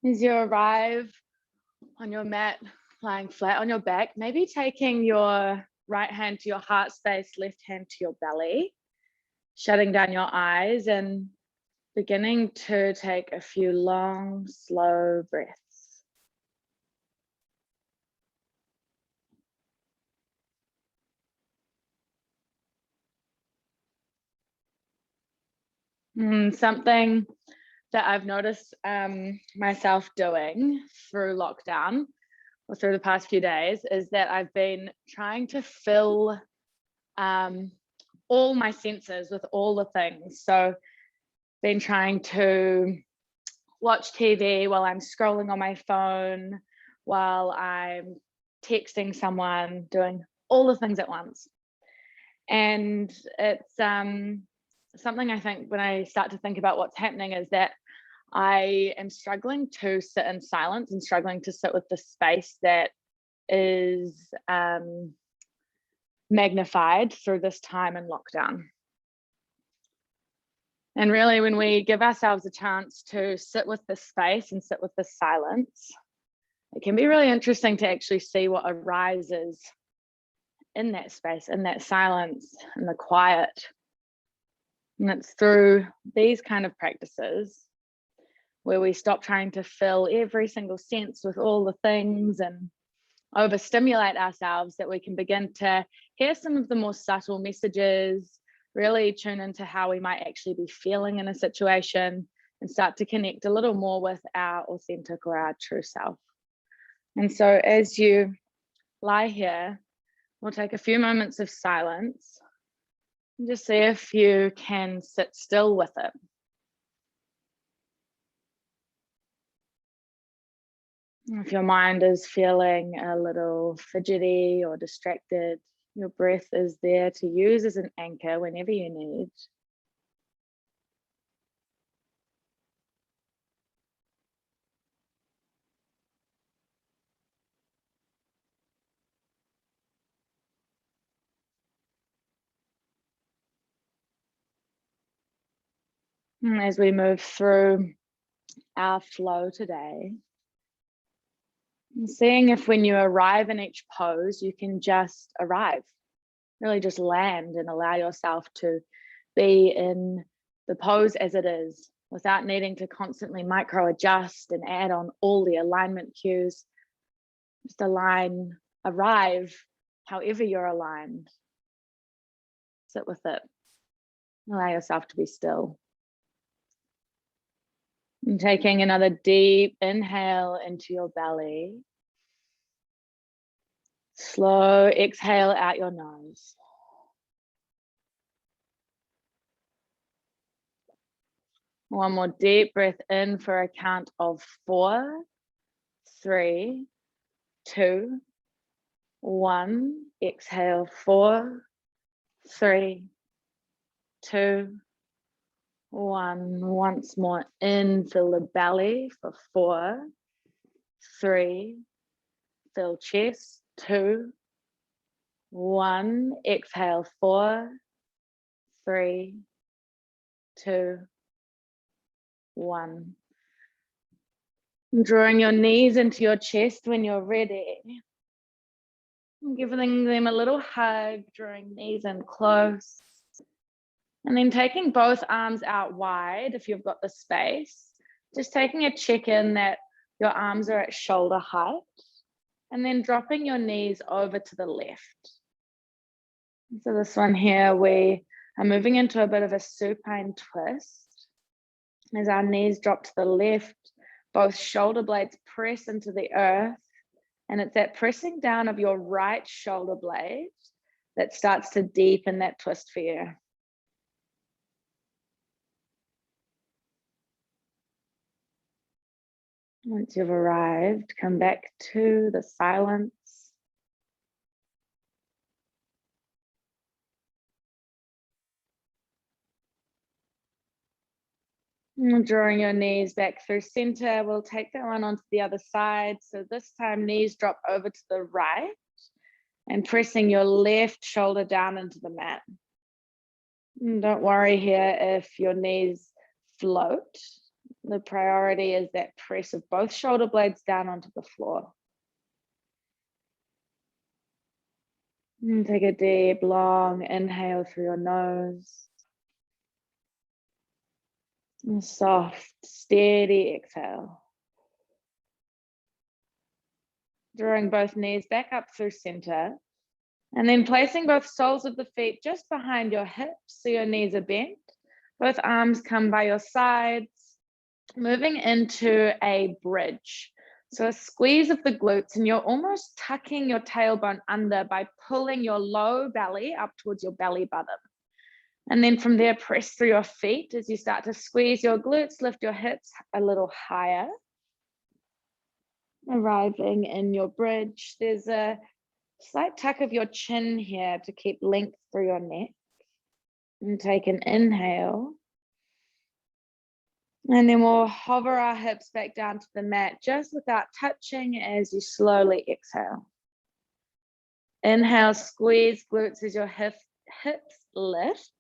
As you arrive on your mat, lying flat on your back, maybe taking your right hand to your heart space, left hand to your belly, shutting down your eyes and beginning to take a few long, slow breaths. Something that I've noticed myself doing through lockdown or through the past few days is that I've been trying to fill all my senses with all the things. So been trying to watch TV while I'm scrolling on my phone, while I'm texting someone, doing all the things at once. And it's something I think when I start to think about what's happening is that I am struggling to sit in silence and struggling to sit with the space that is magnified through this time in lockdown. And really, when we give ourselves a chance to sit with the space and sit with the silence, it can be really interesting to actually see what arises in that space, in that silence, in the quiet. And it's through these kind of practices where we stop trying to fill every single sense with all the things and overstimulate ourselves that we can begin to hear some of the more subtle messages, really tune into how we might actually be feeling in a situation and start to connect a little more with our authentic or our true self. And so as you lie here, we'll take a few moments of silence and just see if you can sit still with it. If your mind is feeling a little fidgety or distracted, your breath is there to use as an anchor whenever you need. And as we move through our flow today, seeing if when you arrive in each pose, you can just arrive, really just land and allow yourself to be in the pose as it is without needing to constantly micro adjust and add on all the alignment cues. Just arrive however you're aligned. Sit with it. Allow yourself to be still. And taking another deep inhale into your belly. Slow exhale out your nose. One more deep breath in for a count of 4, 3, 2, 1. Exhale 4, 3, 2, 1. Once more in, fill the belly for 4, 3, fill chest, 2, 1. Exhale 4, 3, 2, 1. Drawing your knees into your chest when you're ready. Giving them a little hug, drawing knees in close. And then taking both arms out wide if you've got the space. Just taking a check in that your arms are at shoulder height. And then dropping your knees over to the left. So this one here, we are moving into a bit of a supine twist. As our knees drop to the left, both shoulder blades press into the earth. And it's that pressing down of your right shoulder blade that starts to deepen that twist for you. Once you've arrived, come back to the silence. And drawing your knees back through center, we'll take that one onto the other side. So this time, knees drop over to the right and pressing your left shoulder down into the mat. And don't worry here if your knees float. The priority is that press of both shoulder blades down onto the floor. And take a deep, long inhale through your nose. And soft, steady exhale. Drawing both knees back up through center. And then placing both soles of the feet just behind your hips so your knees are bent. Both arms come by your sides. Moving into a bridge. So a squeeze of the glutes, and you're almost tucking your tailbone under by pulling your low belly up towards your belly button. And then from there, press through your feet as you start to squeeze your glutes, lift your hips a little higher. Arriving in your bridge, there's a slight tuck of your chin here to keep length through your neck. And take an inhale. And then we'll hover our hips back down to the mat just without touching as you slowly exhale. Inhale, squeeze glutes as your hips lift.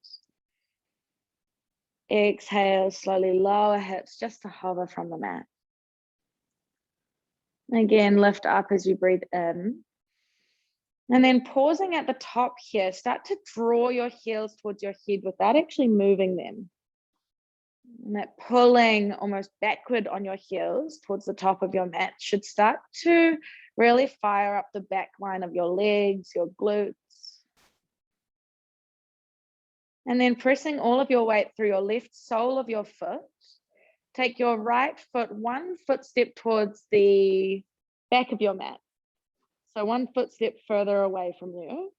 Exhale, slowly lower hips just to hover from the mat. Again, lift up as you breathe in. And then pausing at the top here, start to draw your heels towards your head without actually moving them. And that pulling almost backward on your heels towards the top of your mat should start to really fire up the back line of your legs, your glutes. And then pressing all of your weight through your left sole of your foot. Take your right foot one footstep towards the back of your mat. So one footstep further away from you.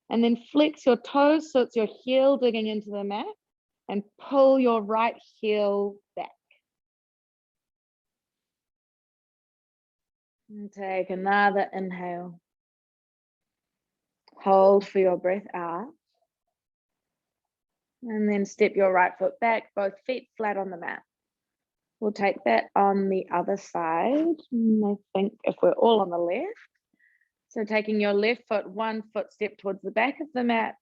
And then flex your toes so it's your heel digging into the mat. And pull your right heel back. And take another inhale. Hold for your breath out. And then step your right foot back, both feet flat on the mat. We'll take that on the other side. I think if we're all on the left. So taking your left foot one footstep towards the back of the mat,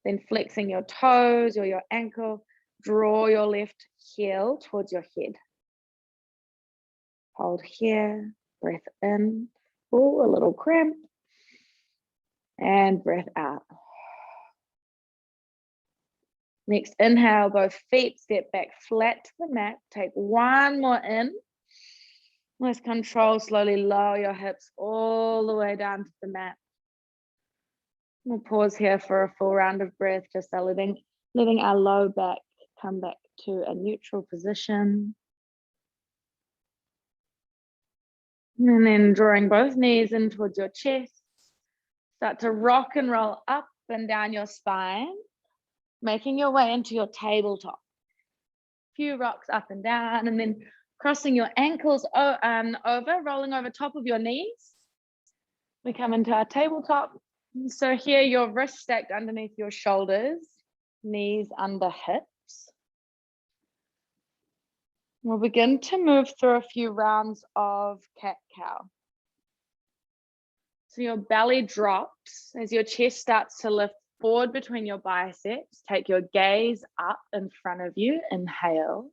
then flexing your toes or your ankle. Draw your left heel towards your head. Hold here, breath in. Oh, a little cramp. And breath out. Next, inhale, both feet step back flat to the mat. Take one more in. With control, slowly lower your hips all the way down to the mat. We'll pause here for a full round of breath, just letting our low back come back to a neutral position. And then drawing both knees in towards your chest. Start to rock and roll up and down your spine, making your way into your tabletop. A few rocks up and down, and then crossing your ankles over, rolling over top of your knees. We come into our tabletop. So here your wrists stacked underneath your shoulders, knees under hips. We'll begin to move through a few rounds of cat-cow. So your belly drops as your chest starts to lift forward between your biceps. Take your gaze up in front of you, inhale.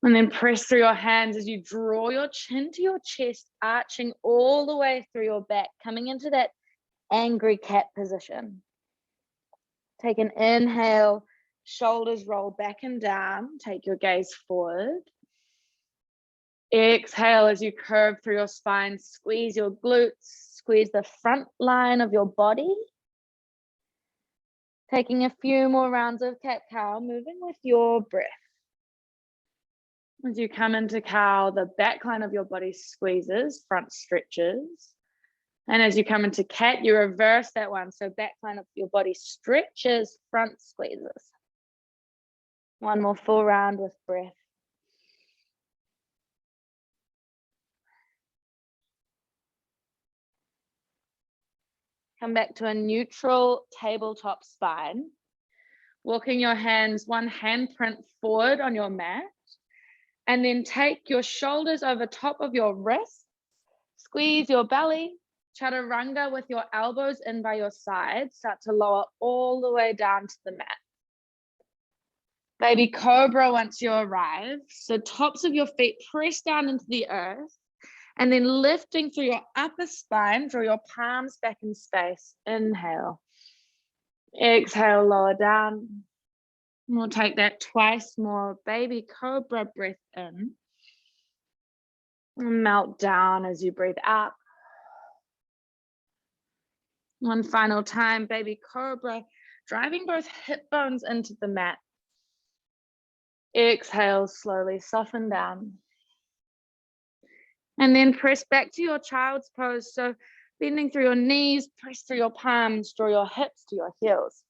And then press through your hands as you draw your chin to your chest, arching all the way through your back, coming into that angry cat position. Take an inhale. Shoulders roll back and down. Take your gaze forward. Exhale as you curve through your spine. Squeeze your glutes. Squeeze the front line of your body. Taking a few more rounds of cat-cow, moving with your breath. As you come into cow, the back line of your body squeezes, front stretches. And as you come into cat, you reverse that one. So back line of your body stretches, front squeezes. One more full round with breath. Come back to a neutral tabletop spine. Walking your hands, one handprint forward on your mat. And then take your shoulders over top of your wrists. Squeeze your belly. Chaturanga with your elbows in by your sides. Start to lower all the way down to the mat. Baby Cobra once you arrive. So tops of your feet press down into the earth, and then lifting through your upper spine, draw your palms back in space. Inhale. Exhale, lower down. We'll take that twice more. Baby Cobra, breath in. Melt down as you breathe out. One final time, Baby Cobra, driving both hip bones into the mat. Exhale, slowly soften down. And then press back to your child's pose. So bending through your knees, press through your palms, draw your hips to your heels.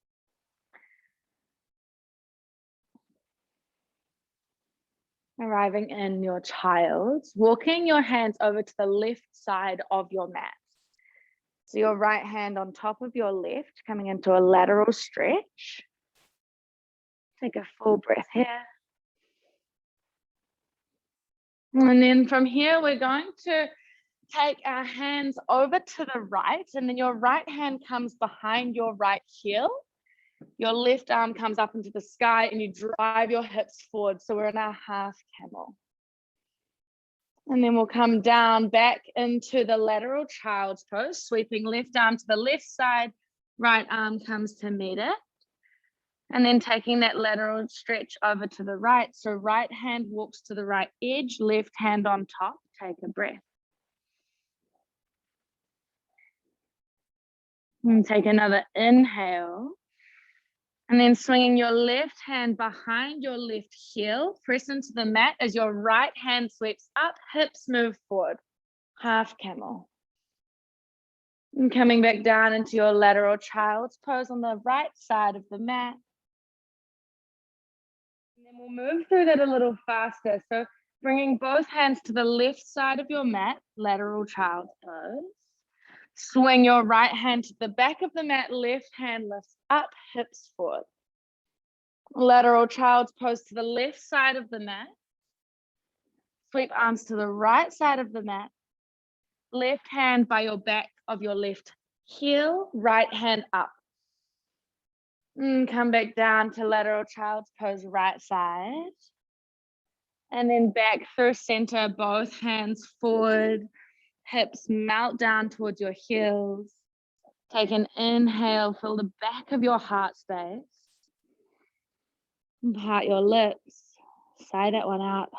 Arriving in your child's, walking your hands over to the left side of your mat. So your right hand on top of your left, coming into a lateral stretch. Take a full breath here. And then from here, we're going to take our hands over to the right, and then your right hand comes behind your right heel. Your left arm comes up into the sky and you drive your hips forward. So we're in our half camel. And then we'll come down back into the lateral child's pose, sweeping left arm to the left side, right arm comes to meet it. And then taking that lateral stretch over to the right. So right hand walks to the right edge, left hand on top. Take a breath. And take another inhale. And then swinging your left hand behind your left heel, press into the mat as your right hand sweeps up, hips move forward. Half camel. And coming back down into your lateral child's pose on the right side of the mat. And then we'll move through that a little faster. So bringing both hands to the left side of your mat, lateral child's pose. Swing your right hand to the back of the mat, left hand lifts up, hips forward. Lateral child's pose to the left side of the mat. Sweep arms to the right side of the mat. Left hand by your back of your left heel, right hand up. And come back down to lateral child's pose, right side. And then back through center, both hands forward. Hips melt down towards your heels. Take an inhale, fill the back of your heart space. And part your lips. Sigh that one out.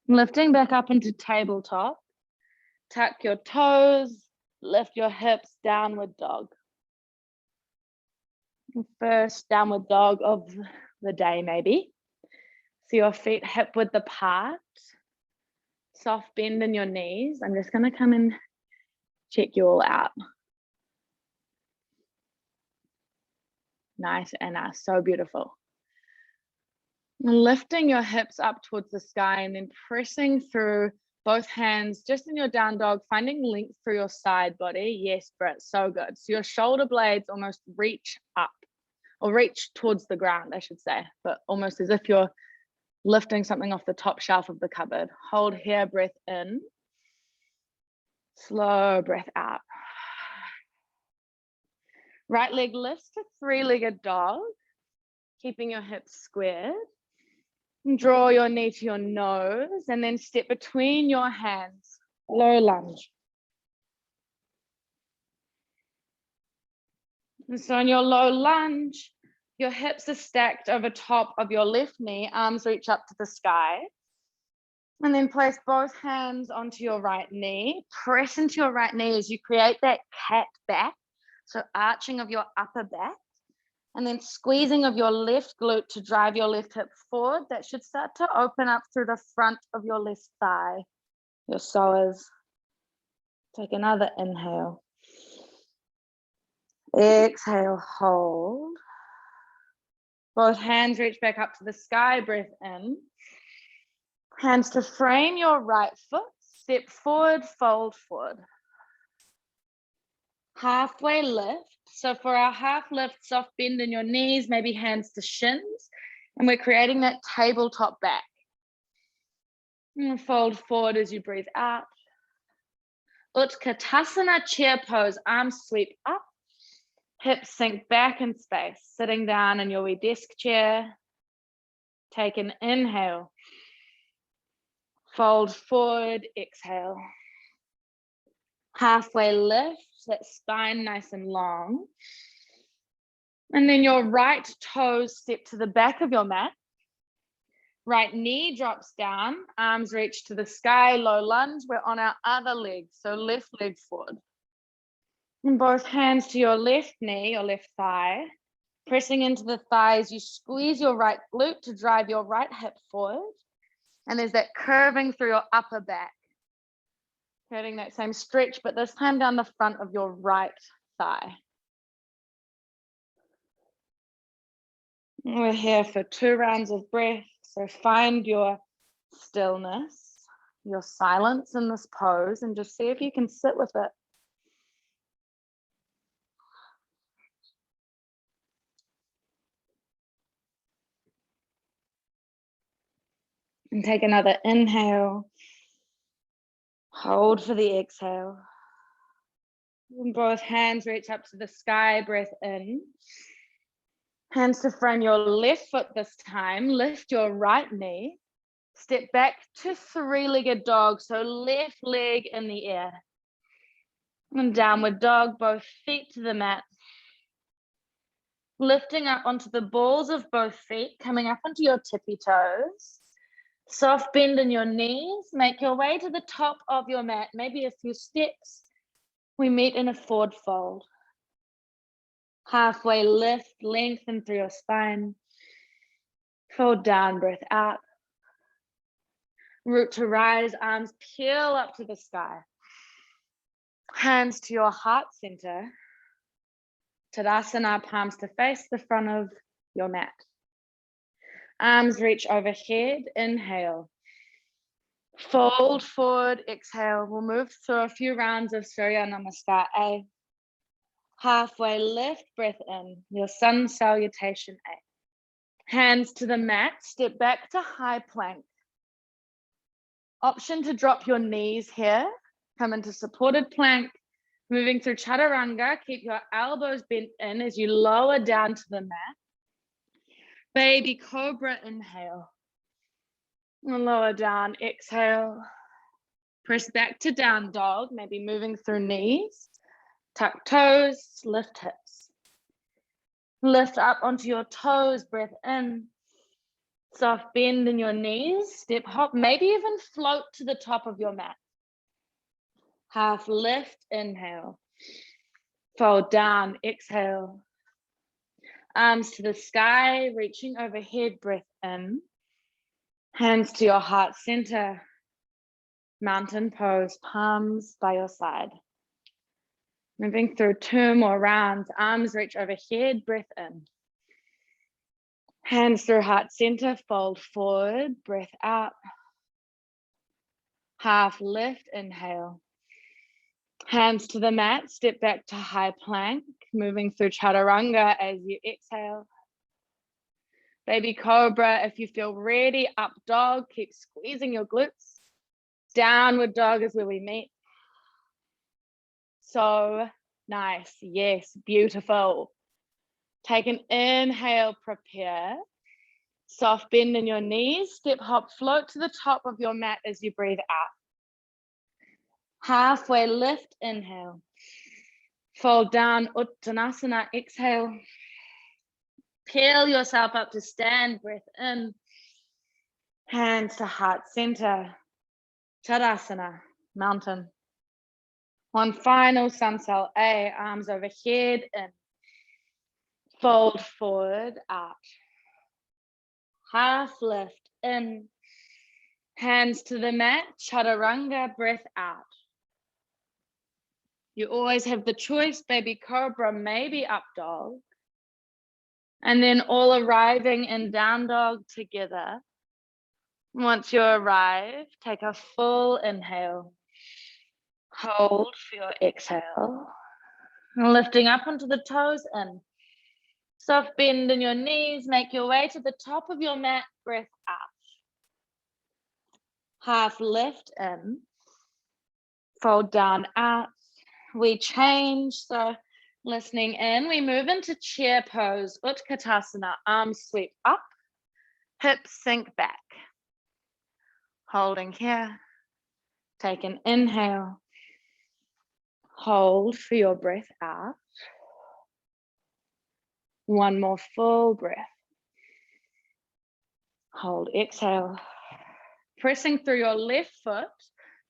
Lifting back up into tabletop. Tuck your toes, lift your hips, downward dog. First downward dog of the day, maybe. So your feet hip width apart. Soft bend in your knees. I'm just going to come and check you all out. Nice, Anna, so beautiful. Lifting your hips up towards the sky and then pressing through both hands just in your down dog, finding length through your side body. Yes, Britt, so good. So your shoulder blades almost reach up or reach towards the ground, I should say, but almost as if you're lifting something off the top shelf of the cupboard. Hold here, breath in. Slow breath out. Right leg lifts to three-legged dog, keeping your hips squared. And draw your knee to your nose and then step between your hands, low lunge. And so in your low lunge, your hips are stacked over top of your left knee, arms reach up to the sky. And then place both hands onto your right knee. Press into your right knee as you create that cat back. So arching of your upper back. And then squeezing of your left glute to drive your left hip forward. That should start to open up through the front of your left thigh. Your psoas. Take another inhale. Exhale, hold. Both hands reach back up to the sky, breath in. Hands to frame your right foot, step forward, fold forward. Halfway lift. So for our half lift, soft bend in your knees, maybe hands to shins. And we're creating that tabletop back. And fold forward as you breathe out. Utkatasana, chair pose, arms sweep up. Hips sink back in space, sitting down in your wee desk chair. Take an inhale. Fold forward, exhale. Halfway lift, that spine nice and long. And then your right toes step to the back of your mat. Right knee drops down, arms reach to the sky, low lunge. We're on our other leg, so left leg forward. And both hands to your left knee, your left thigh. Pressing into the thighs, you squeeze your right glute to drive your right hip forward. And there's that curving through your upper back. Creating that same stretch, but this time down the front of your right thigh. We're here for 2 rounds of breath, so find your stillness, your silence in this pose, and just see if you can sit with it. And take another inhale. Hold for the exhale. And both hands reach up to the sky, breath in. Hands to front your left foot this time. Lift your right knee. Step back to 3-legged dog, so left leg in the air. And downward dog, both feet to the mat. Lifting up onto the balls of both feet, coming up onto your tippy toes. Soft bend in your knees. Make your way to the top of your mat, maybe a few steps. We meet in a forward fold. Halfway lift, lengthen through your spine. Fold down, breath out. Root to rise, arms peel up to the sky. Hands to your heart center. Utkatasana, palms to face the front of your mat. Arms reach overhead, inhale. Fold forward, exhale. We'll move through a few rounds of Surya Namaskar A. Halfway lift, breath in, your sun salutation A. Hands to the mat, step back to high plank. Option to drop your knees here, come into supported plank, moving through chaturanga, keep your elbows bent in as you lower down to the mat. Baby Cobra, inhale. And lower down, exhale. Press back to down dog, maybe moving through knees. Tuck toes, lift hips. Lift up onto your toes, breath in. Soft bend in your knees, step hop, maybe even float to the top of your mat. Half lift, inhale. Fold down, exhale. Arms to the sky, reaching overhead, breath in. Hands to your heart center. Mountain pose, palms by your side. Moving through 2 more rounds, arms reach overhead, breath in. Hands through heart center, fold forward, breath out. Half lift, inhale. Hands to the mat, step back to high plank, moving through chaturanga as you exhale. Baby Cobra, if you feel ready, up dog, keep squeezing your glutes. Downward dog is where we meet. So nice, yes, beautiful. Take an inhale, prepare. Soft bend in your knees, step hop, float to the top of your mat as you breathe out. Halfway lift, inhale. Fold down, Utkatasana, exhale. Peel yourself up to stand, breath in. Hands to heart center. Shavasana, mountain. One final sun cell A, arms overhead in. Fold forward, out. Half lift in. Hands to the mat, chaturanga, breath out. You always have the choice, baby Cobra, maybe up dog. And then all arriving in down dog together. Once you arrive, take a full inhale. Hold for your exhale. And lifting up onto the toes in. Soft bend in your knees, make your way to the top of your mat, breath out. Half lift in. Fold down, out. We change, so Listening in, we move into chair pose, Utkatasana, arms sweep up, hips sink back. Holding here. Take an inhale. Hold for your breath out. One more full breath. Hold, exhale. Pressing through your left foot,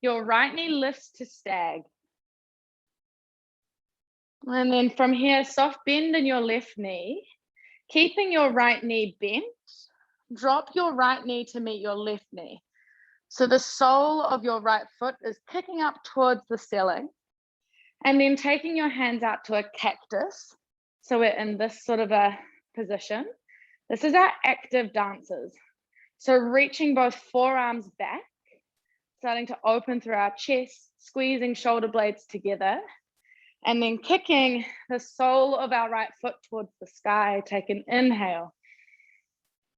your right knee lifts to stag. And then from here, soft bend in your left knee, keeping your right knee bent. Drop your right knee to meet your left knee. So the sole of your right foot is kicking up towards the ceiling. And then taking your hands out to a cactus. So we're in this sort of a position. This is our active dances. So reaching both forearms back, starting to open through our chest, squeezing shoulder blades together, and then kicking the sole of our right foot towards the sky. Take an inhale.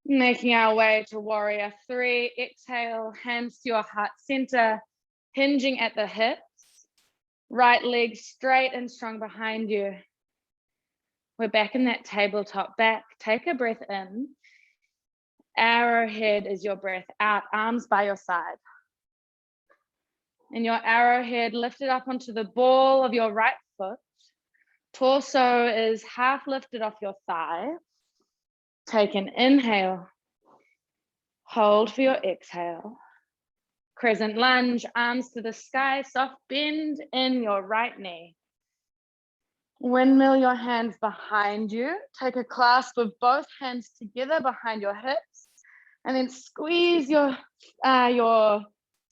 Making our way to warrior three. Exhale, hands to your heart center, hinging at the hips. Right leg straight and strong behind you. We're back in that tabletop back. Take a breath in. Arrowhead is your breath out, arms by your side. And your arrowhead lifted up onto the ball of your right foot. Torso is half lifted off your thigh. Take an inhale. Hold for your exhale. Crescent lunge, arms to the sky, soft bend in your right knee. Windmill your hands behind you. Take a clasp of both hands together behind your hips, and then squeeze your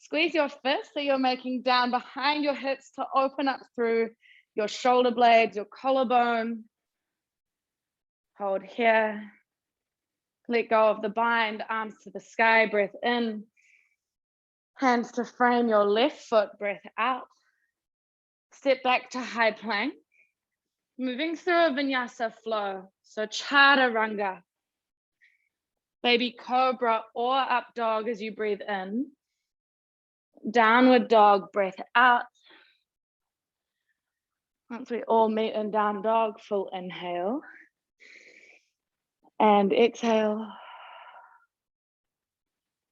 fist so you're making down behind your hips to open up through your shoulder blades, your collarbone. Hold here. Let go of the bind, arms to the sky, breath in. Hands to frame your left foot, breath out. Step back to high plank. Moving through a Vinyasa Flow, so Chaturanga. Baby Cobra or up dog as you breathe in. Downward dog, breath out. Once we all meet in down dog, full inhale. And exhale.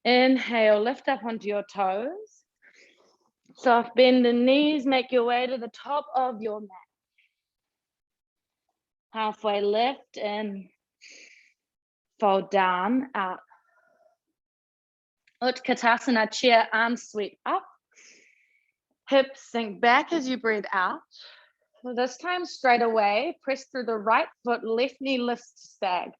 Inhale, lift up onto your toes. Soft bend the knees, make your way to the top of your mat. Halfway lift and fold down, out. Utkatasana, chair, arms sweep up. Hips sink back as you breathe out. So this time straight away, press through the right foot, left knee lifts to stag.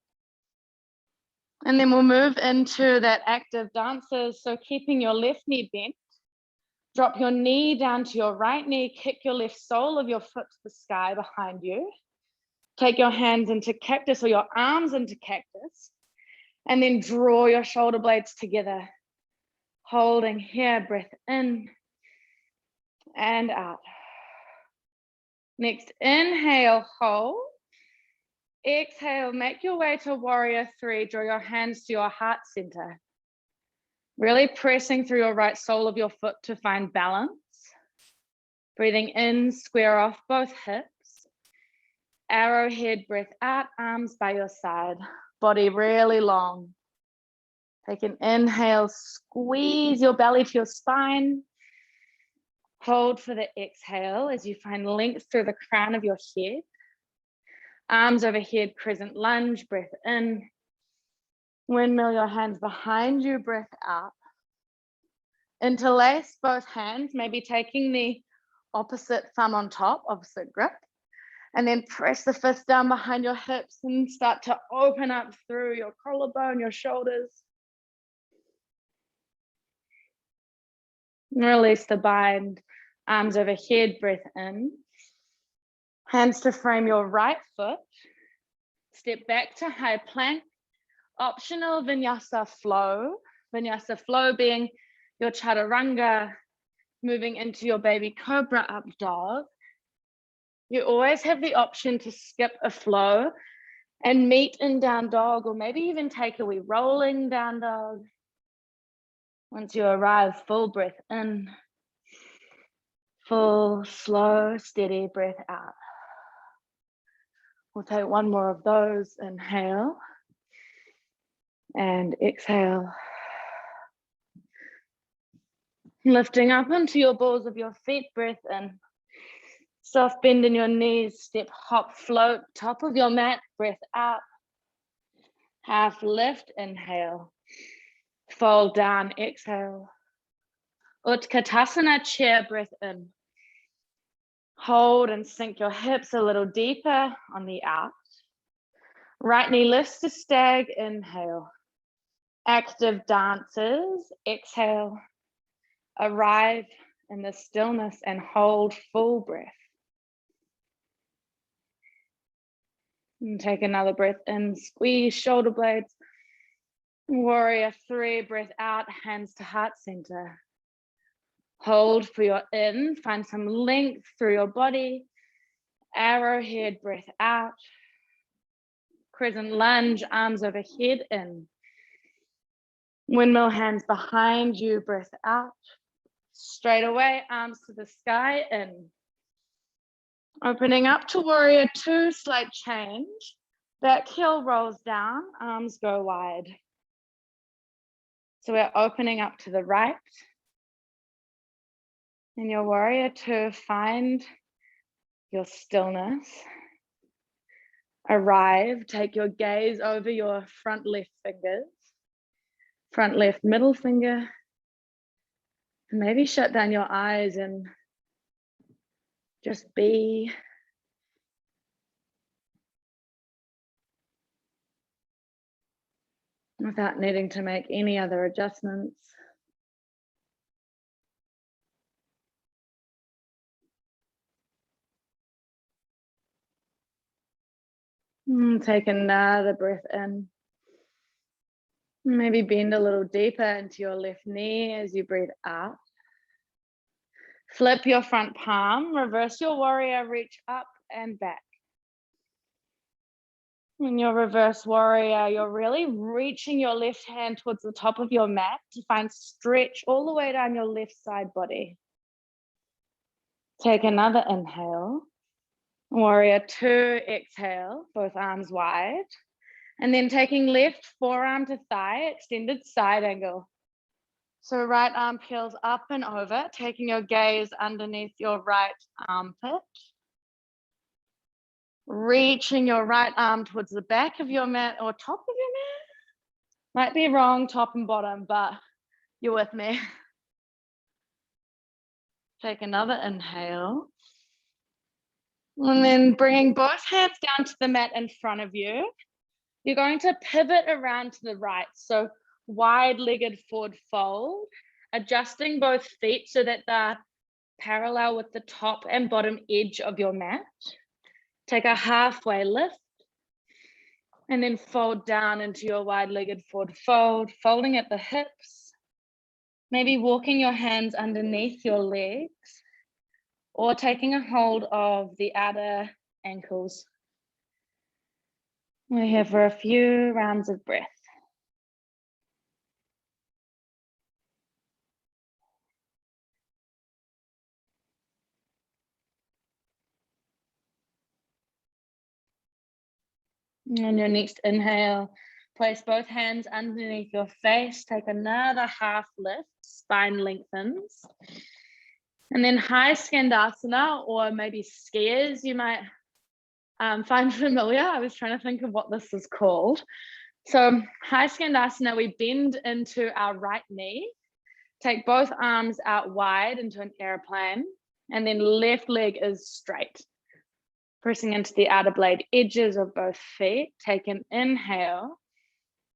And then we'll move into that active dances. So keeping your left knee bent, drop your knee down to your right knee, kick your left sole of your foot to the sky behind you. Take your hands into cactus or your arms into cactus, and then draw your shoulder blades together. Holding here, breath in and out. Next, inhale, hold. Exhale, make your way to warrior three. Draw your hands to your heart center. Really pressing through your right sole of your foot to find balance. Breathing in, square off both hips. Arrowhead, breath out, arms by your side. Body really long. Take an inhale, squeeze your belly to your spine. Hold for the exhale as you find length through the crown of your head. Arms overhead, crescent lunge, breath in. Windmill your hands behind you, breath out. Interlace both hands, maybe taking the opposite thumb on top, opposite grip. And then press the fist down behind your hips and start to open up through your collarbone, your shoulders. Release the bind, arms overhead, breath in. Hands to frame your right foot. Step back to high plank. Optional Vinyasa Flow. Vinyasa Flow being your Chaturanga, moving into your baby Cobra up dog. You always have the option to skip a flow and meet in down dog, or maybe even take a wee rolling down dog. Once you arrive, full breath in, full, slow, steady breath out. We'll take one more of those. Inhale and exhale. Lifting up into your balls of your feet, breath in. Soft bend in your knees, step, hop, float, top of your mat, breath out. Half lift, inhale. Fold down, exhale. Utkatasana, chair, breath in. Hold and sink your hips a little deeper on the out. Right knee lifts to stag, inhale. Active dancers, exhale. Arrive in the stillness and hold full breath. And take another breath in, squeeze shoulder blades. Warrior 3, breath out, hands to heart center. Hold for your in, find some length through your body. Arrowhead, breath out. Crescent lunge, arms overhead, in. Windmill hands behind you, breath out. Straight away, arms to the sky, in. Opening up to warrior 2, slight change. Back heel rolls down, arms go wide. So we're opening up to the right. In your warrior 2, find your stillness. Arrive, take your gaze over your front left fingers. Front left middle finger. And maybe shut down your eyes and just be. Without needing to make any other adjustments. Take another breath in. Maybe bend a little deeper into your left knee as you breathe out. Flip your front palm, reverse your warrior, reach up and back. In your reverse warrior, you're really reaching your left hand towards the top of your mat to find stretch all the way down your left side body. Take another inhale. Warrior 2, exhale, both arms wide. And then taking left forearm to thigh, extended side angle. So right arm peels up and over, taking your gaze underneath your right armpit. Reaching your right arm towards the back of your mat or top of your mat. Might be wrong, top and bottom, but you're with me. Take another inhale. And then bringing both hands down to the mat in front of you. You're going to pivot around to the right. So wide-legged forward fold, adjusting both feet so that they're parallel with the top and bottom edge of your mat. Take a halfway lift and then fold down into your wide-legged forward fold, folding at the hips, maybe walking your hands underneath your legs or taking a hold of the outer ankles. We're here for a few rounds of breath. On your next inhale, place both hands underneath your face. Take another half lift, spine lengthens. And then high skandasana, or maybe skiers, you might find familiar. I was trying to think of what this is called. So high skandasana, we bend into our right knee. Take both arms out wide into an airplane, and then left leg is straight. Pressing into the outer blade edges of both feet. Take an inhale,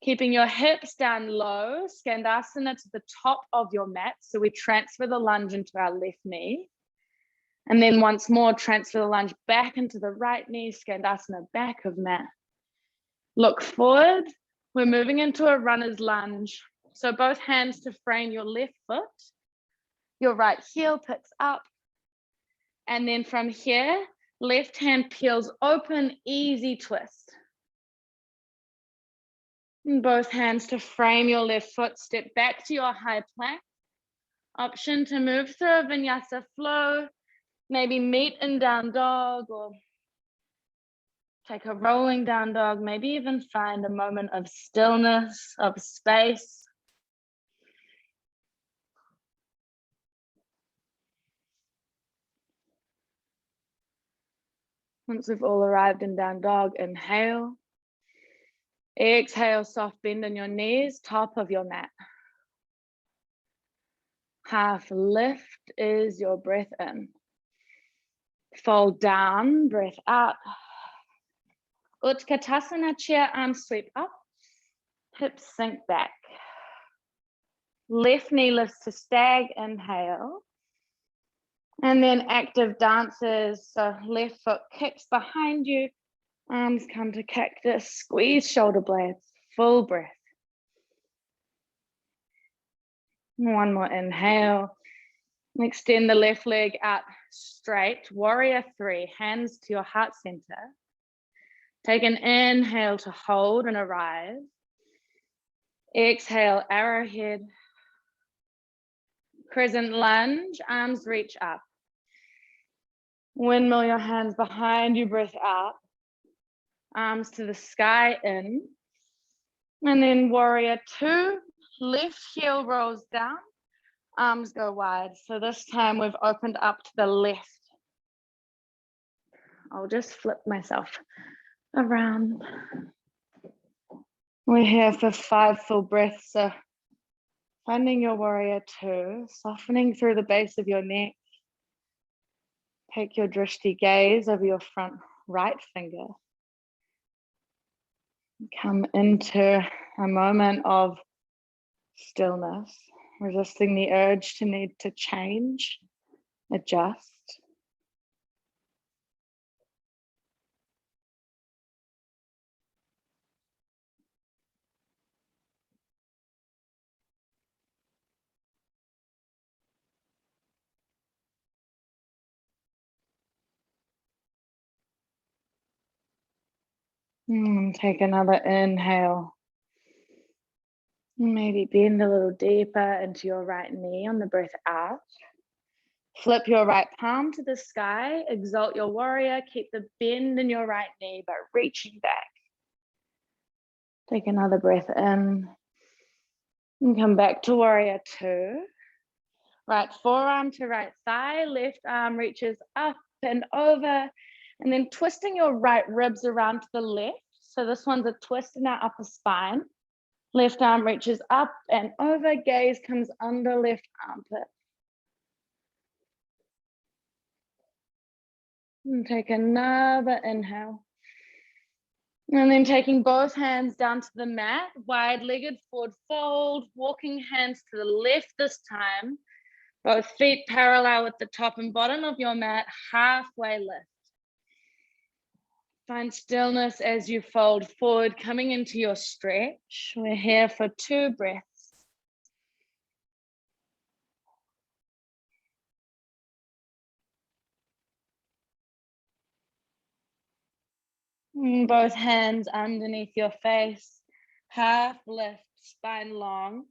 keeping your hips down low, skandasana to the top of your mat. So we transfer the lunge into our left knee. And then once more, transfer the lunge back into the right knee, skandasana back of mat. Look forward. We're moving into a runner's lunge. So both hands to frame your left foot. Your right heel picks up. And then from here, left hand peels open, easy twist. And both hands to frame your left foot, step back to your high plank. Option to move through a Vinyasa Flow, maybe meet in down dog or Take a rolling down dog, maybe even find a moment of stillness, of space. Once we've all arrived in down dog, inhale. Exhale, soft bend in your knees, top of your mat. Half lift is your breath in. Fold down, breath out. Utkatasana, chair, arms sweep up. Hips sink back. Left knee lifts to stag, inhale. And then active dances, so left foot kicks behind you, arms come to cactus, squeeze shoulder blades, full breath. One more inhale. Extend the left leg out straight, warrior three, hands to your heart center. Take an inhale to hold and arrive. Exhale, arrowhead. Crescent lunge, arms reach up. Windmill your hands behind you, breath out. Arms to the sky in. And then warrior two, left heel rolls down, arms go wide. So this time we've opened up to the left. I'll just flip myself around. We're here for 5 full breaths. So finding your warrior two, softening through the base of your neck. Take your drishti gaze over your front right finger. Come into a moment of stillness, resisting the urge to need to change, adjust. Take another inhale. Maybe bend a little deeper into your right knee on the breath out. Flip your right palm to the sky, exalt your warrior, keep the bend in your right knee by reaching back. Take another breath in and come back to warrior two. Right forearm to right thigh, left arm reaches up and over, and then twisting your right ribs around to the left. So this one's a twist in our upper spine. Left arm reaches up and over, gaze comes under left armpit. And take another inhale. And then taking both hands down to the mat, wide-legged forward fold, walking hands to the left this time. Both feet parallel with the top and bottom of your mat, halfway lift. Find stillness as you fold forward, coming into your stretch. We're here for 2 breaths. Both hands underneath your face, half lift, spine long.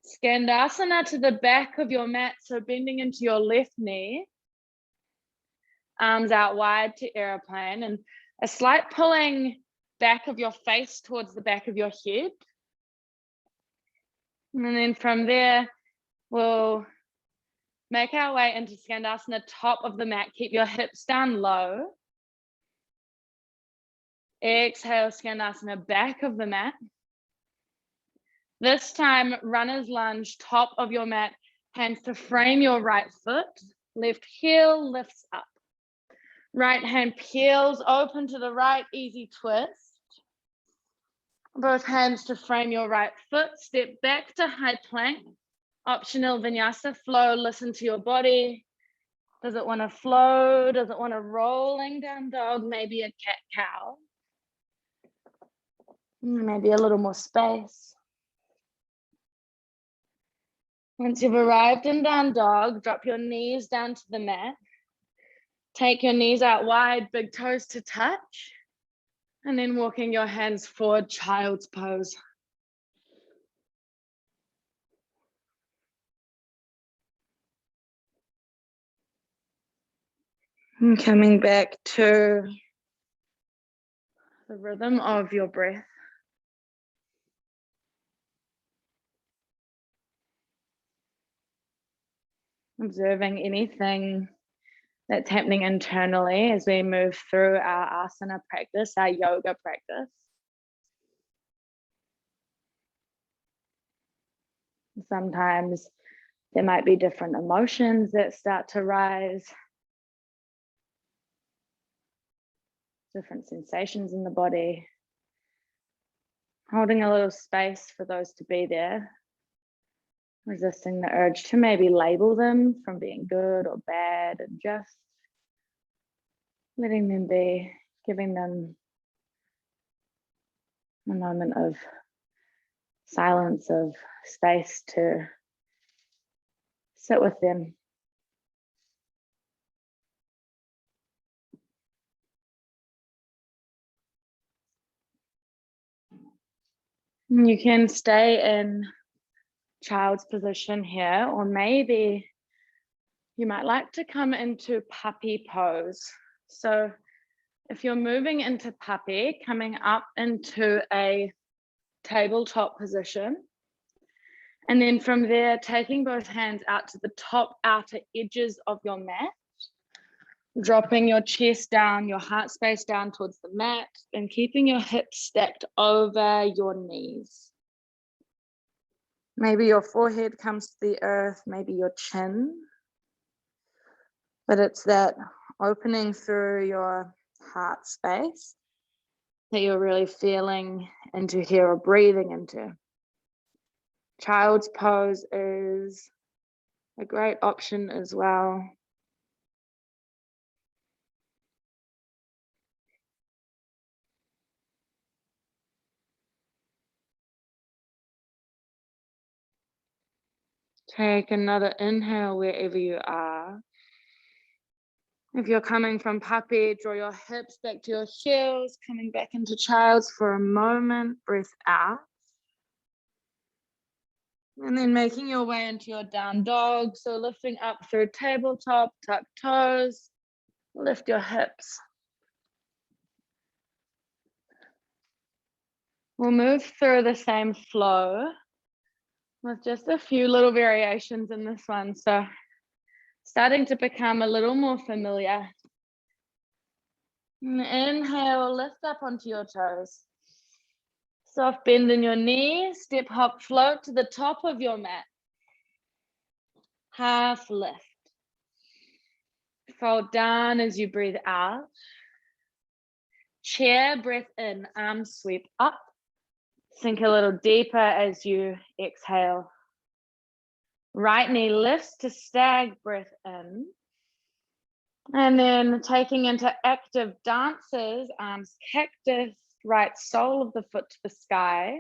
Skandasana to the back of your mat, so bending into your left knee. Arms out wide to aeroplane, and a slight pulling back of your face towards the back of your head. And then from there, we'll make our way into Skandasana, top of the mat. Keep your hips down low. Exhale, Skandasana, back of the mat. This time, runner's lunge, top of your mat, hands to frame your right foot. Left heel lifts up. Right hand peels open to the right, easy twist. Both hands to frame your right foot. Step back to high plank. Optional Vinyasa Flow, listen to your body. Does it want to flow? Does it want to rolling down dog? Maybe a cat-cow. Maybe a little more space. Once you've arrived in down dog, drop your knees down to the mat. Take your knees out wide, big toes to touch. And then walking your hands forward, child's pose. And coming back to the rhythm of your breath. Observing anything that's happening internally as we move through our asana practice, our yoga practice. Sometimes there might be different emotions that start to rise, different sensations in the body. Holding a little space for those to be there, resisting the urge to maybe label them from being good or bad, and just letting them be, giving them a moment of silence, of space to sit with them. You can stay in child's position here, or maybe you might like to come into puppy pose. So if you're moving into puppy, coming up into a tabletop position, and then from there, taking both hands out to the top outer edges of your mat, dropping your chest down, your heart space down towards the mat, and keeping your hips stacked over your knees. Maybe your forehead comes to the earth, maybe your chin, but it's that opening through your heart space that you're really feeling into here, or breathing into. Child's pose is a great option as well. Take another inhale wherever you are. If you're coming from puppy, draw your hips back to your heels, coming back into child's for a moment, breath out. And then making your way into your down dog. So lifting up through tabletop, tuck toes, lift your hips. We'll move through the same flow with just a few little variations in this one. So starting to become a little more familiar. And inhale, lift up onto your toes. Soft bend in your knees, step, hop, float to the top of your mat. Half lift. Fold down as you breathe out. Chair, breath in, arms sweep up. Sink a little deeper as you exhale. Right knee lifts to stag, breath in. And then taking into active dances, arms cactus, right sole of the foot to the sky.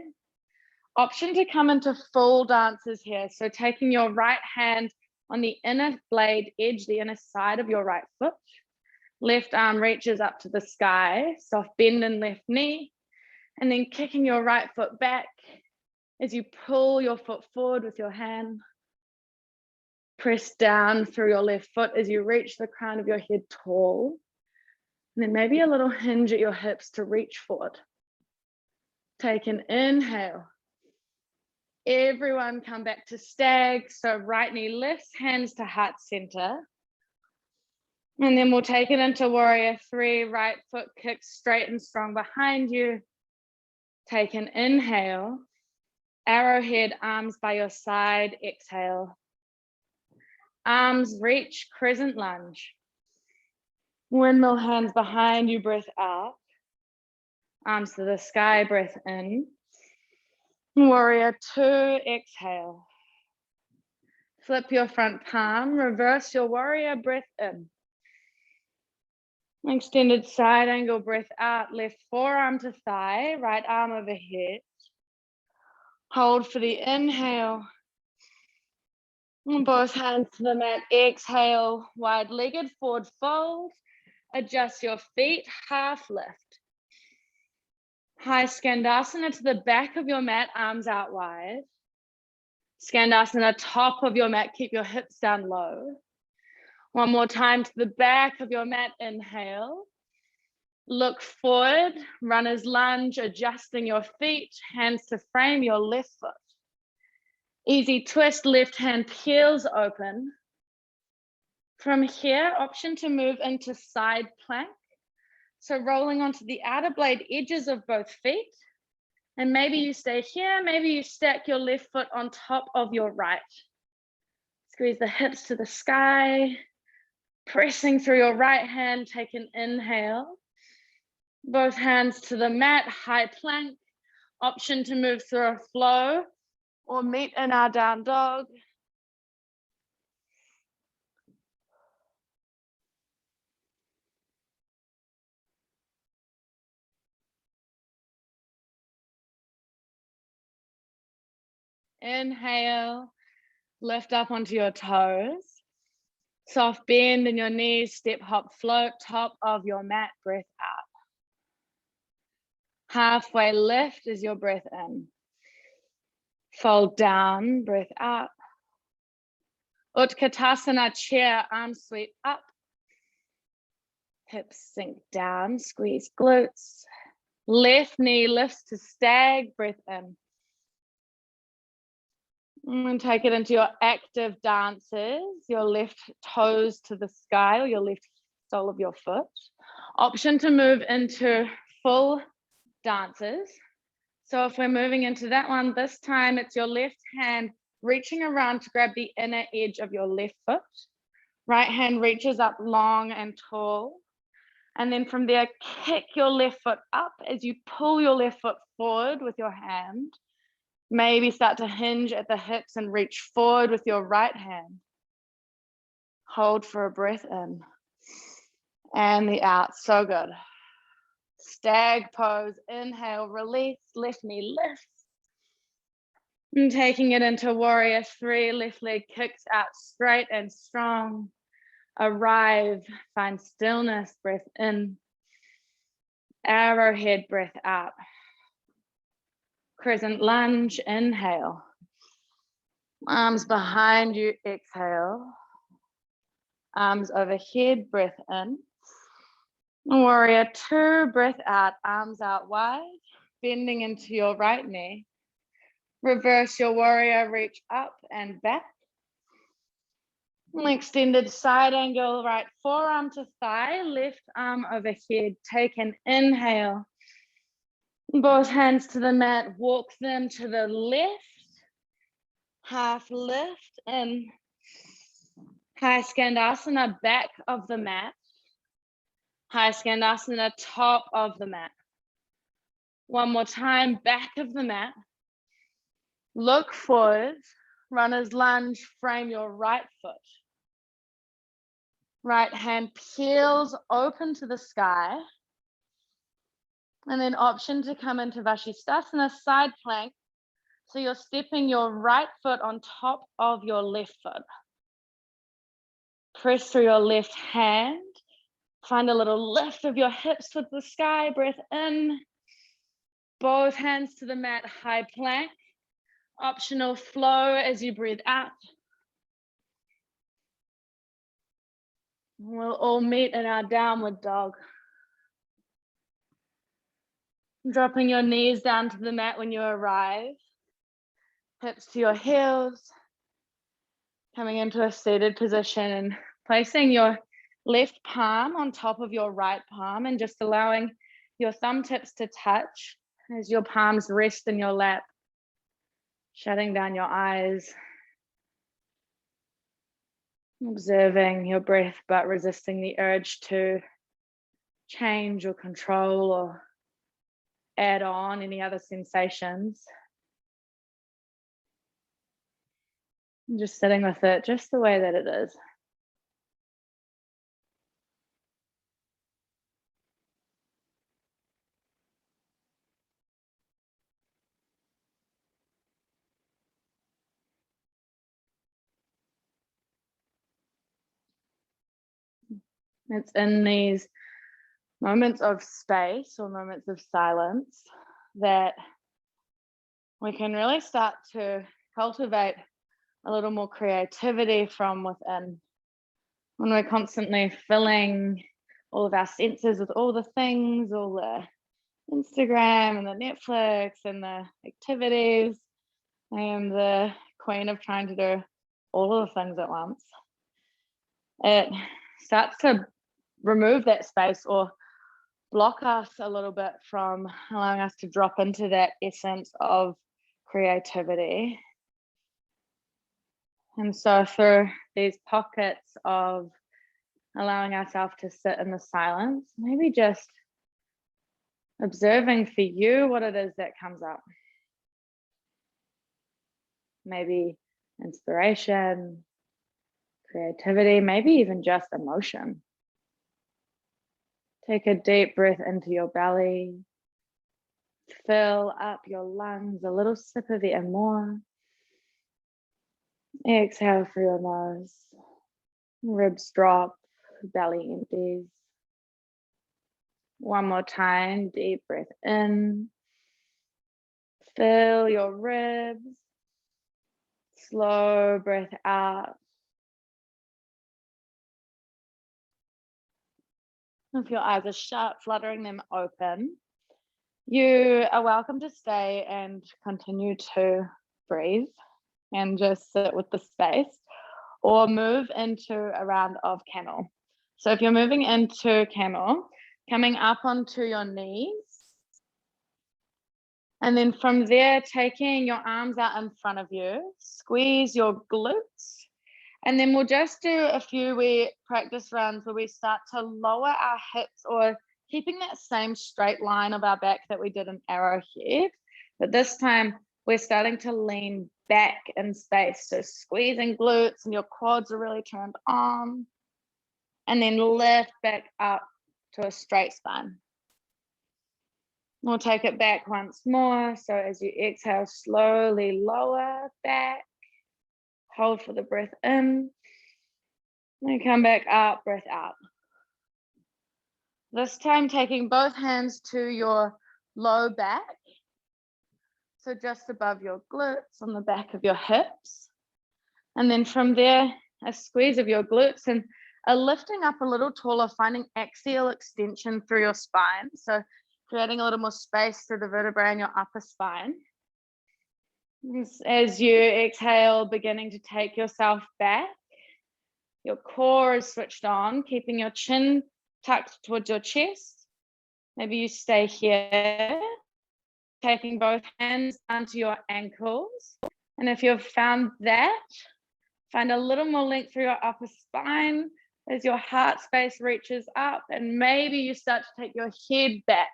Option to come into full dances here. So taking your right hand on the inner blade edge, the inner side of your right foot. Left arm reaches up to the sky, soft bend in left knee. And then kicking your right foot back as you pull your foot forward with your hand. Press down through your left foot as you reach the crown of your head tall. And then maybe a little hinge at your hips to reach forward. Take an inhale. Everyone come back to stag. So right knee lifts, hands to heart center. And then we'll take it into warrior three. Right foot kicks straight and strong behind you. Take an inhale. Arrowhead, arms by your side. Exhale. Arms reach, crescent lunge. Windmill, hands behind you, breath out. Arms to the sky, breath in. Warrior two, exhale. Flip your front palm, reverse your warrior, breath in. Extended side angle, breath out. Left forearm to thigh, right arm overhead. Hold for the inhale. Both hands to the mat, exhale, wide-legged forward fold. Adjust your feet, half lift. High Skandasana to the back of your mat, arms out wide. Skandasana, top of your mat, keep your hips down low. One more time to the back of your mat, inhale. Look forward, runner's lunge, adjusting your feet, hands to frame your left foot. Easy twist, left hand peels open. From here, option to move into side plank. So rolling onto the outer blade edges of both feet. And maybe you stay here, maybe you stack your left foot on top of your right. Squeeze the hips to the sky, pressing through your right hand, take an inhale. Both hands to the mat, high plank. Option to move through a flow or meet in our down dog. Inhale, lift up onto your toes. Soft bend in your knees, step, hop, float, top of your mat, breath out. Halfway lift is your breath in. Fold down, breath out. Utkatasana, chair, arms sweep up. Hips sink down, squeeze glutes. Left knee lifts to stag, breath in. And take it into your active dances, your left toes to the sky or your left sole of your foot. Option to move into full dances. So if we're moving into that one, this time it's your left hand reaching around to grab the inner edge of your left foot. Right hand reaches up long and tall. And then from there, kick your left foot up as you pull your left foot forward with your hand. Maybe start to hinge at the hips and reach forward with your right hand. Hold for a breath in. And the out, so good. Stag pose, inhale, release, left knee lifts. And taking it into warrior three, left leg kicks out straight and strong. Arrive, find stillness, breath in. Arrowhead, breath out. Crescent lunge, inhale. Arms behind you, exhale. Arms overhead, breath in. Warrior two, breath out, arms out wide, bending into your right knee. Reverse your warrior, reach up and back. Extended side angle, right forearm to thigh, left arm overhead. Take an inhale. Both hands to the mat, walk them to the left. Half lift and high skandasana, back of the mat. High skandasana, top of the mat. One more time, back of the mat. Look forward, runner's lunge, frame your right foot. Right hand peels open to the sky. And then option to come into Vashisthasana, side plank. So you're stepping your right foot on top of your left foot. Press through your left hand. Find a little lift of your hips with the sky, breath in. Both hands to the mat, high plank. Optional flow as you breathe out. We'll all meet in our downward dog. Dropping your knees down to the mat when you arrive. Hips to your heels. Coming into a seated position and placing your left palm on top of your right palm and just allowing your thumb tips to touch as your palms rest in your lap. Shutting down your eyes. Observing your breath, but resisting the urge to change or control or add on any other sensations. And just sitting with it just the way that it is. It's in these moments of space or moments of silence that we can really start to cultivate a little more creativity from within. When we're constantly filling all of our senses with all the things, all the Instagram and the Netflix and the activities. I am the queen of trying to do all of the things at once. It starts to remove that space or block us a little bit from allowing us to drop into that essence of creativity. And so through these pockets of allowing ourselves to sit in the silence, maybe just observing for you what it is that comes up. Maybe inspiration, creativity, maybe even just emotion. Take a deep breath into your belly. Fill up your lungs, a little sip of it and more. Exhale through your nose. Ribs drop, belly empties. One more time, deep breath in. Fill your ribs. Slow breath out. If your eyes are shut, fluttering them open, you are welcome to stay and continue to breathe and just sit with the space, or move into a round of camel. So if you're moving into camel, coming up onto your knees, and then from there, taking your arms out in front of you, squeeze your glutes, and then we'll just do a few practice rounds where we start to lower our hips, or keeping that same straight line of our back that we did in arrowhead, but this time we're starting to lean back in space. So squeezing glutes and your quads are really turned on, and then lift back up to a straight spine. We'll take it back once more. So as you exhale, slowly lower back, hold for the breath in, and come back up, breath out. This time taking both hands to your low back. So just above your glutes, on the back of your hips. And then from there, a squeeze of your glutes and a lifting up a little taller, finding axial extension through your spine. So creating a little more space through the vertebrae in your upper spine. As you exhale, beginning to take yourself back. Your core is switched on, keeping your chin tucked towards your chest. Maybe you stay here, taking both hands onto your ankles. And if you've found that, find a little more length through your upper spine as your heart space reaches up, and maybe you start to take your head back.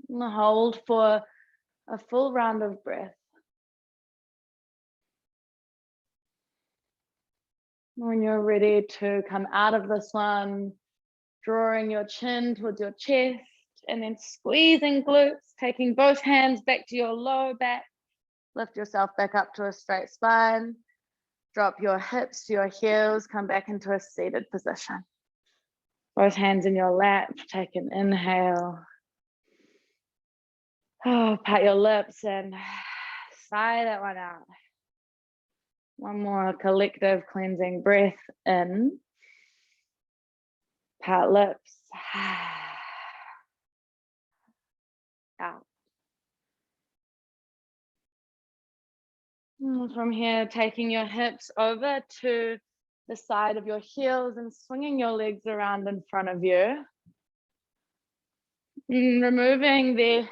And hold for a full round of breath. When you're ready to come out of this one, drawing your chin towards your chest and then squeezing glutes, taking both hands back to your lower back, lift yourself back up to a straight spine, drop your hips to your heels, come back into a seated position. Both hands in your lap, take an inhale. Pat your lips and sigh that one out. One more collective cleansing breath in. Pat lips. Out. And from here, taking your hips over to the side of your heels and swinging your legs around in front of you. And removing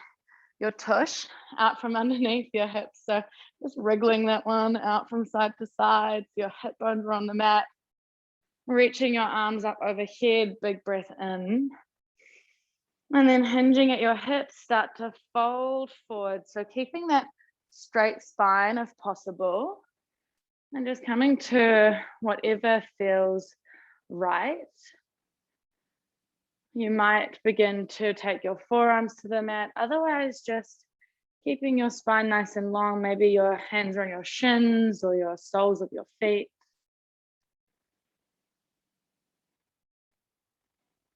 your tush out from underneath your hips. So just wriggling that one out from side to side. Your hip bones are on the mat. Reaching your arms up overhead, big breath in. And then hinging at your hips, start to fold forward. So keeping that straight spine if possible. And just coming to whatever feels right. You might begin to take your forearms to the mat. Otherwise, just keeping your spine nice and long. Maybe your hands are on your shins or your soles of your feet.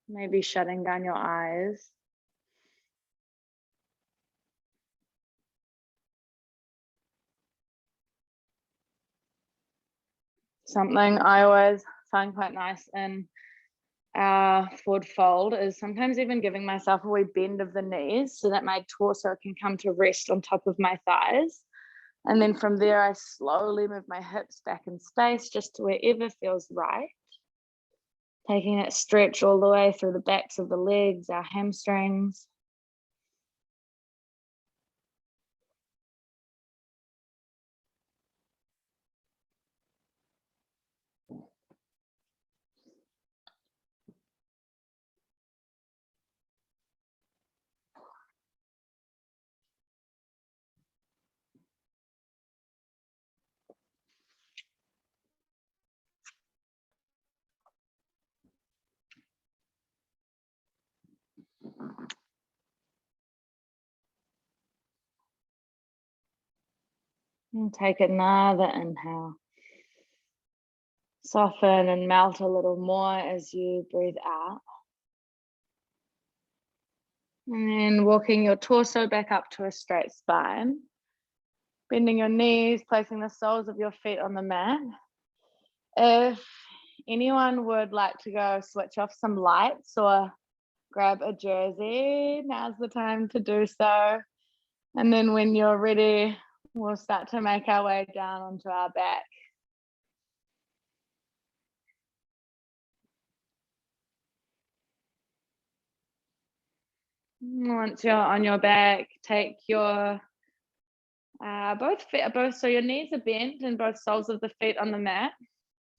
Maybe shutting down your eyes. Something I always find quite nice in our forward fold is sometimes even giving myself a wee bend of the knees so that my torso can come to rest on top of my thighs. And then from there, I slowly move my hips back in space just to wherever feels right. Taking that stretch all the way through the backs of the legs, our hamstrings. And take another inhale. Soften and melt a little more as you breathe out. And then walking your torso back up to a straight spine. Bending your knees, placing the soles of your feet on the mat. If anyone would like to go switch off some lights or grab a jersey, now's the time to do so. And then when you're ready, we'll start to make our way down onto our back. Once you're on your back, take your so your knees are bent and both soles of the feet on the mat.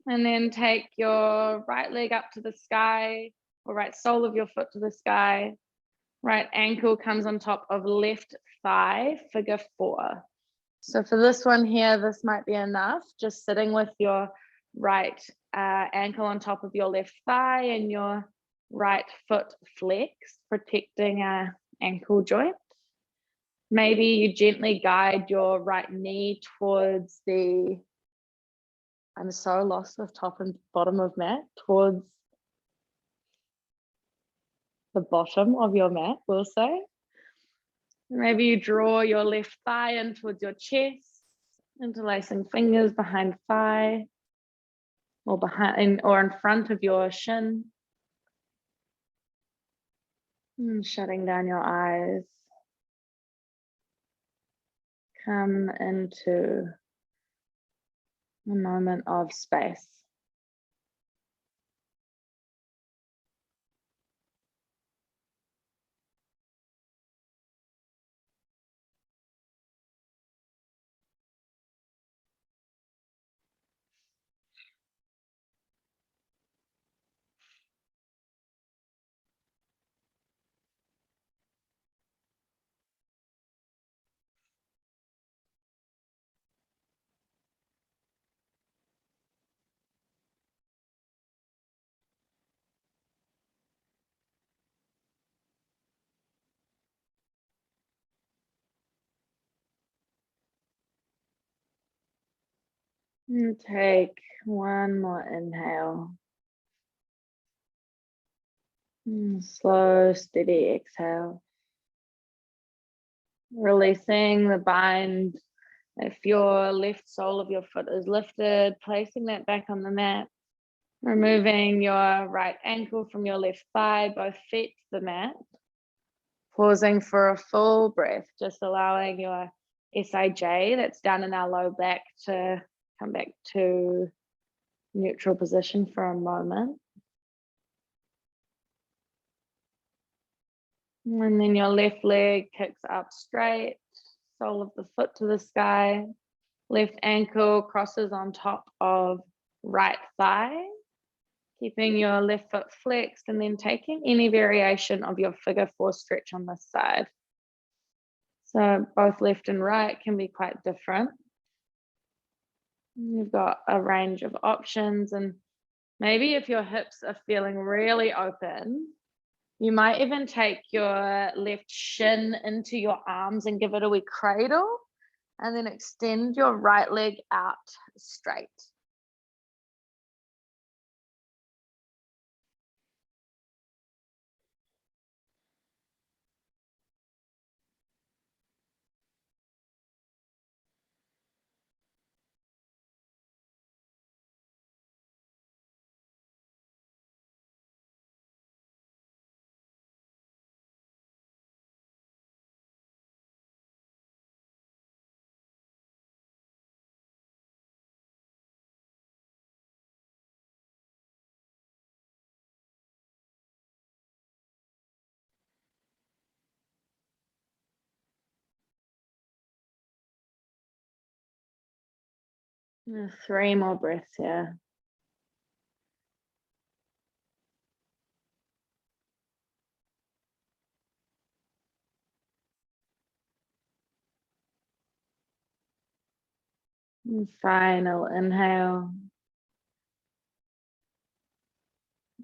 And then take your right leg up to the sky, or right sole of your foot to the sky. Right ankle comes on top of left thigh, figure 4. So for this one here, this might be enough. Just sitting with your right ankle on top of your left thigh and your right foot flexed, protecting our ankle joint. Maybe you gently guide your right knee towards the, I'm so lost with top and bottom of mat, towards the bottom of your mat, we'll say. Maybe you draw your left thigh in towards your chest, interlacing fingers behind thigh, or behind or in front of your shin. And shutting down your eyes. Come into a moment of space. And take one more inhale. And slow, steady exhale. Releasing the bind. If your left sole of your foot is lifted, placing that back on the mat. Removing your right ankle from your left thigh, both feet to the mat. Pausing for a full breath, just allowing your SIJ that's down in our low back to come back to neutral position for a moment. And then your left leg kicks up straight, sole of the foot to the sky, left ankle crosses on top of right thigh, keeping your left foot flexed, and then taking any variation of your figure 4 stretch on this side. So both left and right can be quite different. You've got a range of options, and maybe if your hips are feeling really open, you might even take your left shin into your arms and give it a wee cradle, and then extend your right leg out straight. 3 more breaths here. And final inhale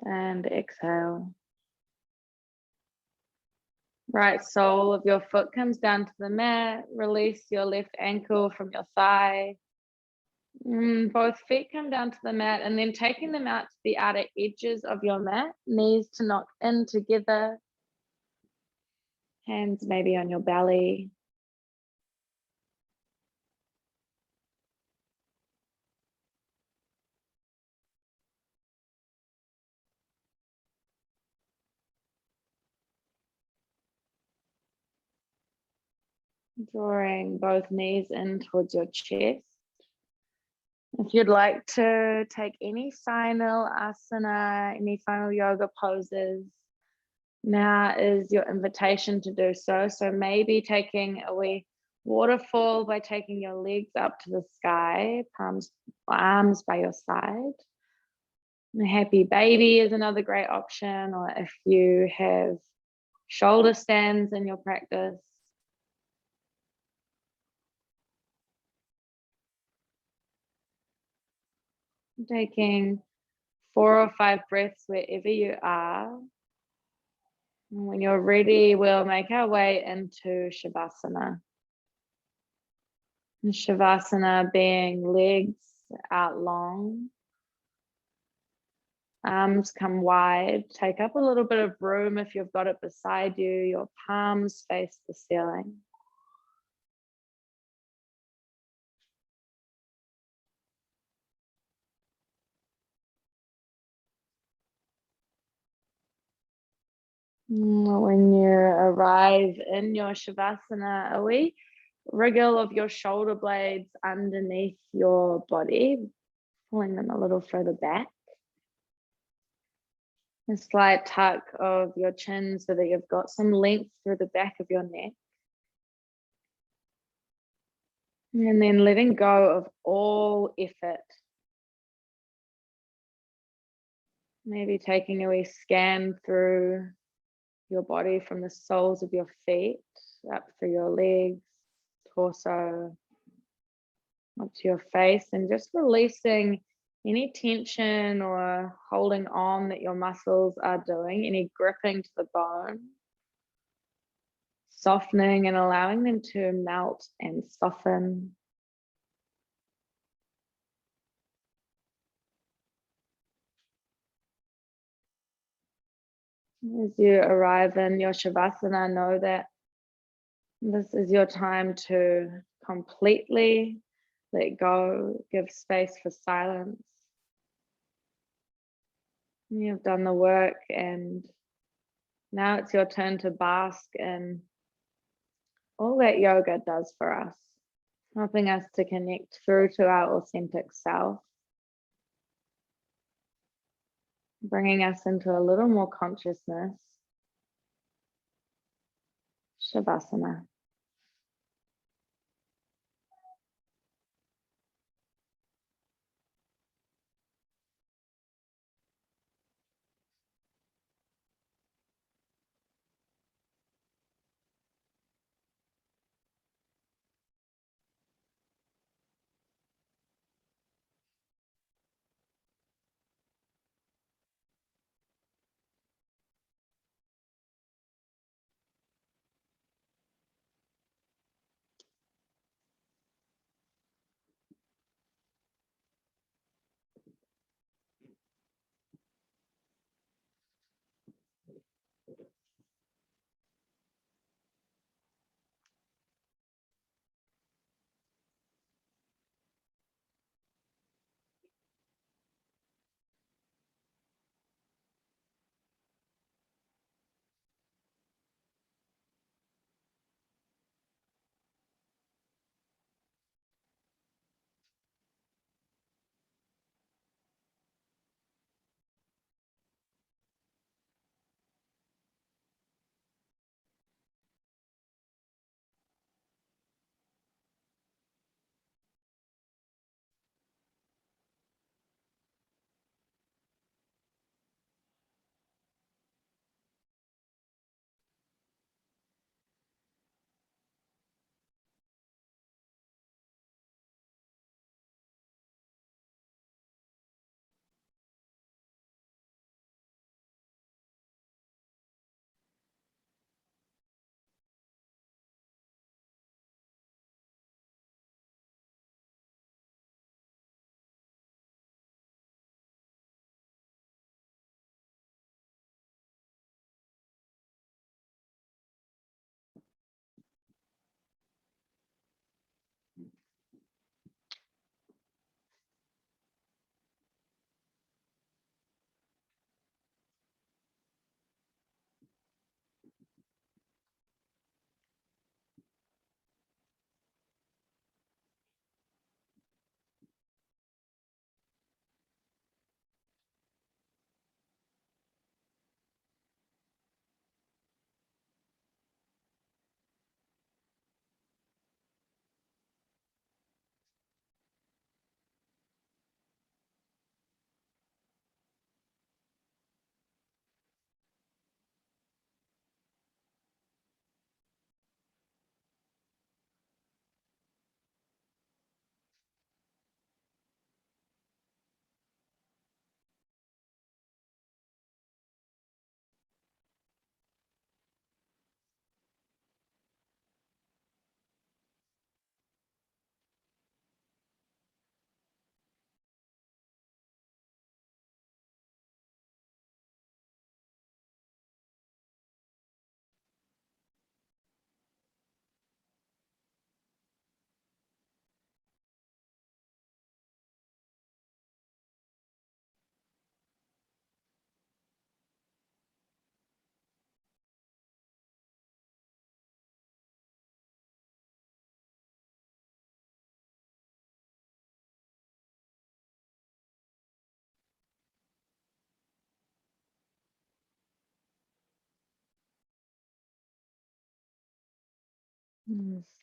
and exhale. Right sole of your foot comes down to the mat. Release your left ankle from your thigh. Both feet come down to the mat, and then taking them out to the outer edges of your mat, knees to knock in together, hands maybe on your belly. Drawing both knees in towards your chest. If you'd like to take any final asana, any final yoga poses, now is your invitation to do so. So maybe taking a wee waterfall by taking your legs up to the sky, arms by your side. A happy baby is another great option, or if you have shoulder stands in your practice. Taking 4 or 5 breaths wherever you are. And when you're ready, we'll make our way into Shavasana. And Shavasana being legs out long, arms come wide. Take up a little bit of room if you've got it beside you. Your palms face the ceiling. When you arrive in your Shavasana, a wee wriggle of your shoulder blades underneath your body, pulling them a little further back. A slight tuck of your chin so that you've got some length through the back of your neck. And then letting go of all effort. Maybe taking a wee scan through your body from the soles of your feet, up through your legs, torso, up to your face, and just releasing any tension or holding on that your muscles are doing, any gripping to the bone, softening and allowing them to melt and soften. As you arrive in your Shavasana, know that this is your time to completely let go, give space for silence. You've done the work, and now it's your turn to bask in all that yoga does for us, helping us to connect through to our authentic self, bringing us into a little more consciousness. Shavasana.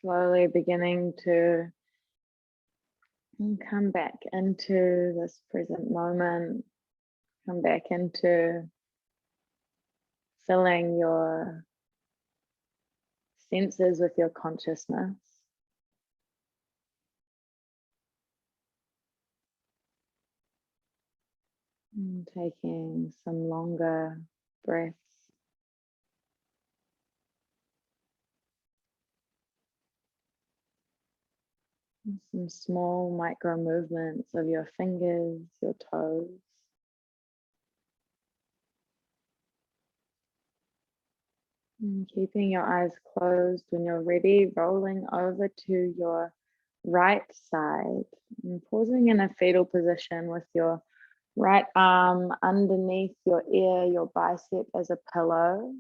Slowly beginning to come back into this present moment, come back into filling your senses with your consciousness. And taking some longer breaths. Some small micro movements of your fingers, your toes. And keeping your eyes closed when you're ready, rolling over to your right side and pausing in a fetal position with your right arm underneath your ear, your bicep as a pillow.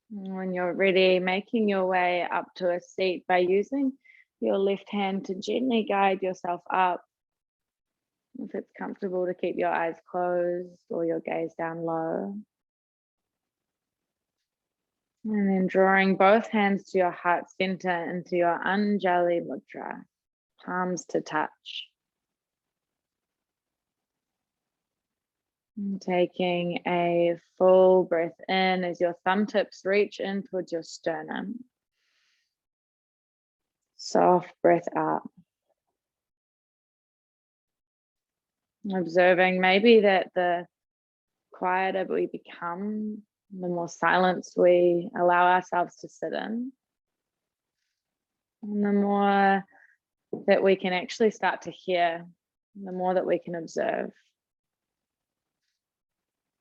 When you're ready, making your way up to a seat by using your left hand to gently guide yourself up. If it's comfortable to keep your eyes closed or your gaze down low. And then drawing both hands to your heart center into your Anjali Mudra, palms to touch. And taking a full breath in as your thumb tips reach in towards your sternum. Soft breath out. Observing maybe that the quieter we become, the more silence we allow ourselves to sit in, and the more that we can actually start to hear, the more that we can observe.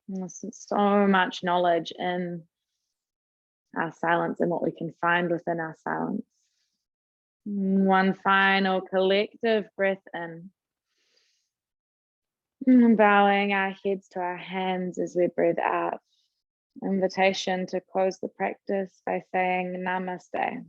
And there's so much knowledge in our silence and what we can find within our silence. One final collective breath in. And bowing our heads to our hands as we breathe out. Invitation to close the practice by saying Namaste.